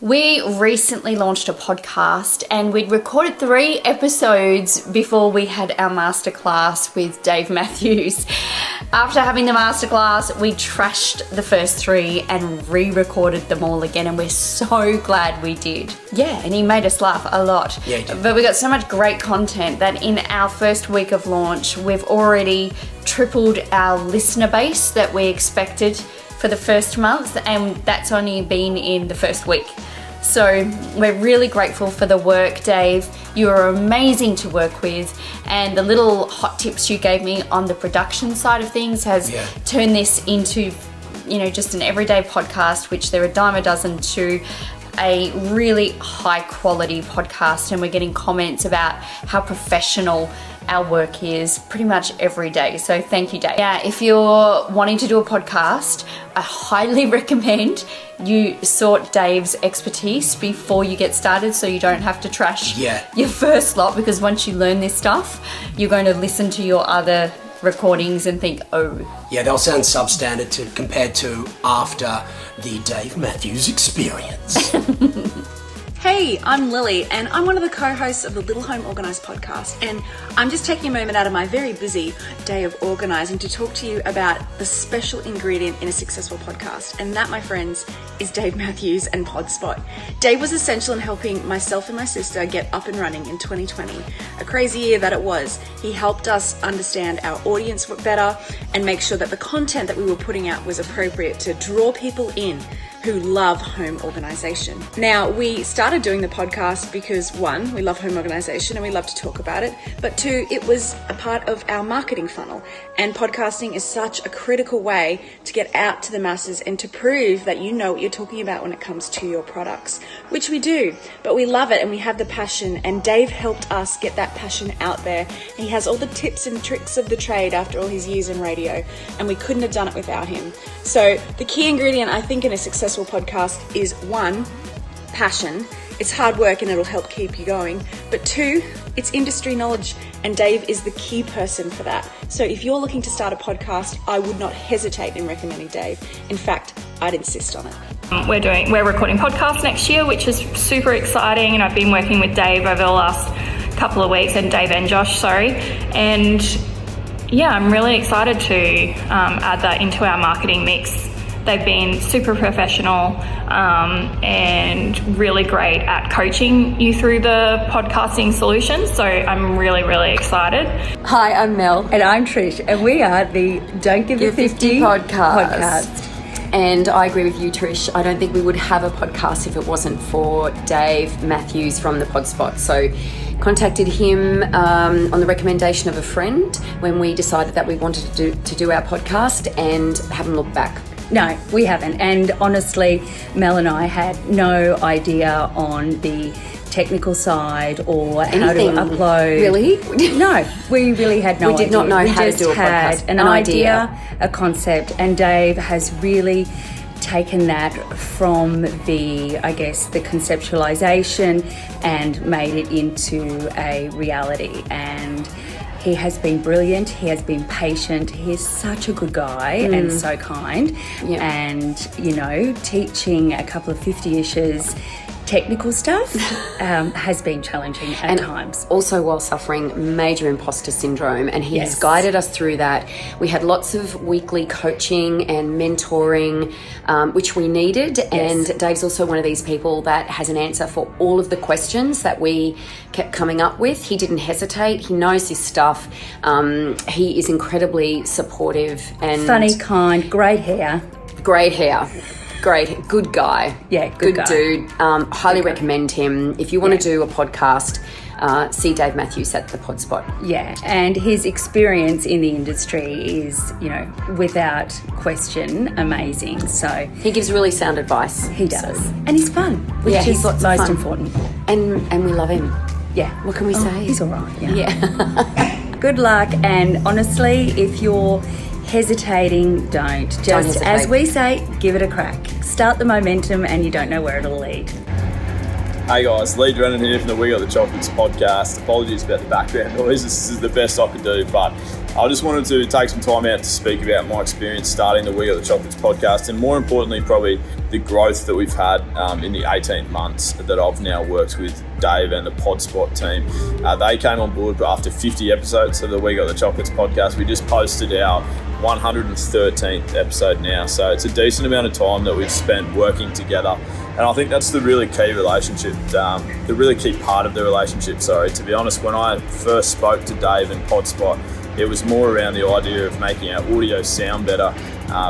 We recently launched a podcast and we'd recorded 3 episodes before we had our masterclass with Dave Matthews. After having the masterclass, we trashed the first 3 and re-recorded them all again, and we're so glad we did. Yeah, and he made us laugh a lot. Yeah, he did. But we got so much great content that in our first week of launch, we've already tripled our listener base that we expected for the first month, and that's only been in the first week. So we're really grateful for the work, Dave. You are amazing to work with, and the little hot tips you gave me on the production side of things has turned this into, just an everyday podcast, which they're a dime a dozen, to a really high quality podcast, and we're getting comments about how professional our work is pretty much every day. So thank you, Dave. Yeah, if you're wanting to do a podcast, I highly recommend you sort Dave's expertise before you get started, so you don't have to trash your first lot, because once you learn this stuff, you're going to listen to your other recordings and think, yeah, they'll sound substandard compared to after the Dave Matthews experience. Hey, I'm Lily, and I'm one of the co-hosts of the Little Home Organised podcast, and I'm just taking a moment out of my very busy day of organising to talk to you about the special ingredient in a successful podcast, and that, my friends, is Dave Matthews and PodSpot. Dave was essential in helping myself and my sister get up and running in 2020, a crazy year that it was. He helped us understand our audience better and make sure that the content that we were putting out was appropriate to draw people in who love home organisation. Now, we started doing the podcast because 1, we love home organisation and we love to talk about it, but 2, it was a part of our marketing funnel, and podcasting is such a critical way to get out to the masses and to prove that you know what you're talking about when it comes to your products, which we do, but we love it and we have the passion, and Dave helped us get that passion out there. He has all the tips and tricks of the trade after all his years in radio, and we couldn't have done it without him. So the key ingredient, I think, in a successful podcast is 1, passion. It's hard work and it'll help keep you going. But 2, it's industry knowledge, and Dave is the key person for that. So if you're looking to start a podcast, I would not hesitate in recommending Dave. In fact, I'd insist on it. We're recording podcasts next year, which is super exciting, and I've been working with Dave over the last couple of weeks, and Dave and Josh, and yeah, I'm really excited to add that into our marketing mix. They've been super professional and really great at coaching you through the podcasting solutions. So I'm really, really excited. Hi, I'm Mel. And I'm Trish. And we are the Don't Give the 50 podcast. And I agree with you, Trish. I don't think we would have a podcast if it wasn't for Dave Matthews from the PodSpot. So contacted him on the recommendation of a friend when we decided that we wanted to do our podcast, and haven't looked back. No, we haven't. And honestly, Mel and I had no idea on the technical side or anything, how to upload. Really? No, we really had no idea. We did not know how to do a podcast. We just had an idea, a concept, and Dave has really taken that from the conceptualization and made it into a reality. And he has been brilliant. He has been patient. He is such a good guy and so kind. Yep. And, teaching a couple of 50-ishers technical stuff has been challenging at times. Also while suffering major imposter syndrome, and he has guided us through that. We had lots of weekly coaching and mentoring, which we needed, and Dave's also one of these people that has an answer for all of the questions that we kept coming up with. He didn't hesitate. He knows his stuff. He is incredibly supportive and funny, kind, great hair. Great, good guy. Yeah, good guy. Dude. Highly recommend him. If you want to do a podcast, see Dave Matthews at the PodSpot. Yeah, and his experience in the industry is, without question, amazing. So he gives really sound advice. He does. And he's fun, which is most important. And we love him. Yeah. What can we say? He's all right. Yeah. Good luck, and honestly, if you're hesitating, don't. Just, as we say, give it a crack. Start the momentum and you don't know where it'll lead. Hey guys, Lee Drennan here from the We Got the Chocolates podcast. Apologies about the background noise, this is the best I could do, but I just wanted to take some time out to speak about my experience starting the We Got the Chocolates podcast, and more importantly probably the growth that we've had in the 18 months that I've now worked with Dave and the PodSpot team. They came on board after 50 episodes of the We Got the Chocolates podcast. We just posted our 113th episode now, so it's a decent amount of time that we've spent working together. And I think that's the really key relationship, the really key part of the relationship, To be honest, when I first spoke to Dave and PodSpot, it was more around the idea of making our audio sound better,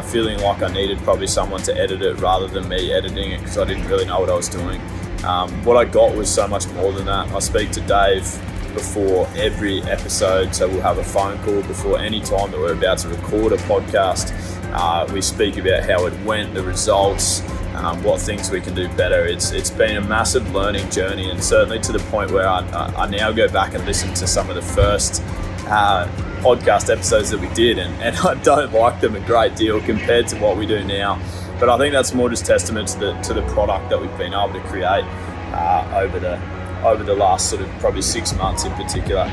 feeling like I needed probably someone to edit it rather than me editing it because I didn't really know what I was doing. What I got was so much more than that. I speak to Dave before every episode, so we'll have a phone call before any time that we're about to record a podcast. We speak about how it went, the results, what things we can do better. It's been a massive learning journey, and certainly to the point where I now go back and listen to some of the first podcast episodes that we did, and I don't like them a great deal compared to what we do now. But I think that's more just testament to the product that we've been able to create over the last sort of probably 6 months in particular.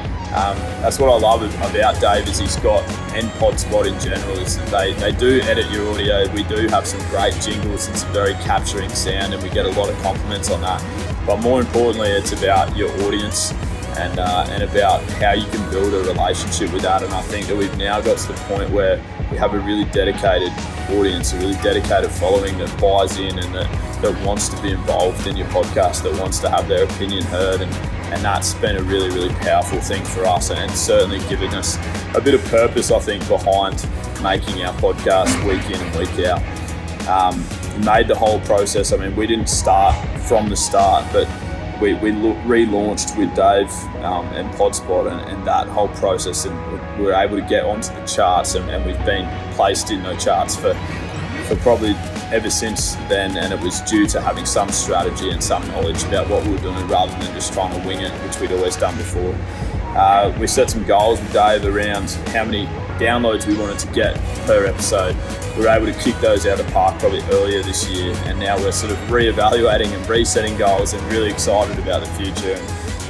That's what I love about Dave is he's got, and PodSpot in general, is that they do edit your audio. We do have some great jingles and some very capturing sound, and we get a lot of compliments on that. But more importantly, it's about your audience and about how you can build a relationship with that. And I think that we've now got to the point where we have a really dedicated audience, a really dedicated following that buys in and that wants to be involved in your podcast, that wants to have their opinion heard, and that's been a really, really powerful thing for us, and it's certainly given us a bit of purpose, I think, behind making our podcast week in and week out. Made the whole process, we didn't start from the start, but we relaunched with Dave and PodSpot and that whole process, and we were able to get onto the charts, and we've been placed in the charts for probably ever since then, and it was due to having some strategy and some knowledge about what we were doing rather than just trying to wing it, which we'd always done before. We set some goals with Dave around how many downloads we wanted to get per episode. We were able to kick those out of the park probably earlier this year, and now we're sort of re-evaluating and resetting goals and really excited about the future.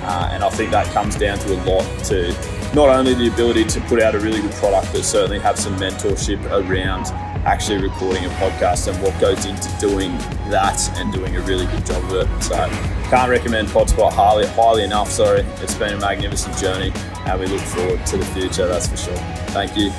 And I think that comes down to a lot to not only the ability to put out a really good product, but certainly have some mentorship around actually recording a podcast and what goes into doing that and doing a really good job of it. So can't recommend PodSpot highly enough. It's been a magnificent journey, and we look forward to the future, that's for sure. Thank you.